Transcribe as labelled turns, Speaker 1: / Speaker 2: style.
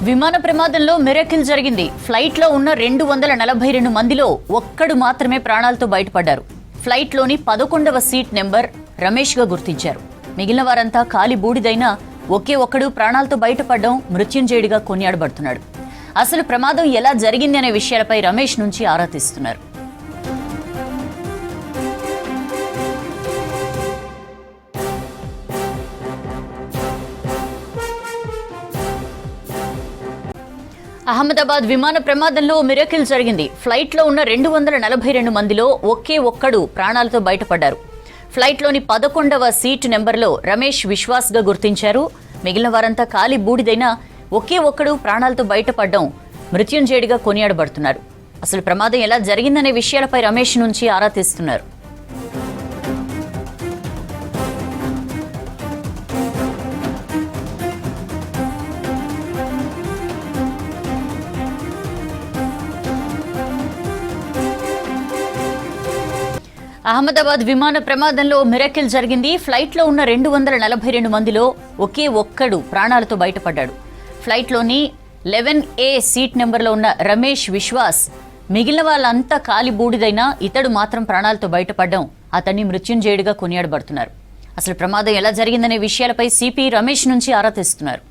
Speaker 1: విమాన ప్రమాదంలో మిరకిల్ జరిగింది. ఫ్లైట్ లో ఉన్న 242 మందిలో ఒక్కడు మాత్రమే ప్రాణాలతో బయటపడ్డారు. ఫ్లైట్ లోని 11వ సీట్ నెంబర్ రమేష్ గా గుర్తించారు. మిగిలిన వారంతా కాలి బూడిదైనా ఒకే ఒక్కడు ప్రాణాలతో బయటపడడం మృత్యుంజయుడిగా కొనియాడబడుతున్నాడు. అసలు ప్రమాదం ఎలా జరిగింది అనే విషయాలపై రమేష్ నుంచి ఆరా తీస్తున్నారు. అహ్మదాబాద్ విమాన ప్రమాదంలో మిరకిల్ జరిగింది. ఫ్లైట్ లో ఉన్న 242 మందిలో ఒకే ఒక్కడు ప్రాణాలతో బయటపడ్డారు. ఫ్లైట్ లోని 11వ సీట్ నెంబర్లో రమేష్ విశ్వాస్ గా గుర్తించారు. మిగిలిన వారంతా కాలి బూడిదైనా ఒకే ఒక్కడు ప్రాణాలతో బయటపడడం మృత్యుంజయుడిగా కొనియాడబడుతున్నారు. అసలు ప్రమాదం ఎలా జరిగిందనే విషయాలపై రమేష్ నుంచి ఆరా తీస్తున్నారు. అహ్మదాబాద్ విమాన ప్రమాదంలో మిరకిల్ జరిగింది. ఫ్లైట్ లో ఉన్న 242 మందిలో ఒకే ఒక్కడు ప్రాణాలతో బయటపడ్డాడు. ఫ్లైట్ లోని 11A సీట్ నెంబర్లో ఉన్న రమేష్ విశ్వాస్ మిగిలిన వాళ్ళంతా కాలి బూడిదైనా ఇతడు మాత్రం ప్రాణాలతో బయటపడడం అతన్ని మృత్యుంజయుడిగా కొనియాడబడుతున్నారు. అసలు ప్రమాదం ఎలా జరిగిందనే విషయాలపై సిపి రమేష్ నుంచి ఆరా తీస్తున్నారు.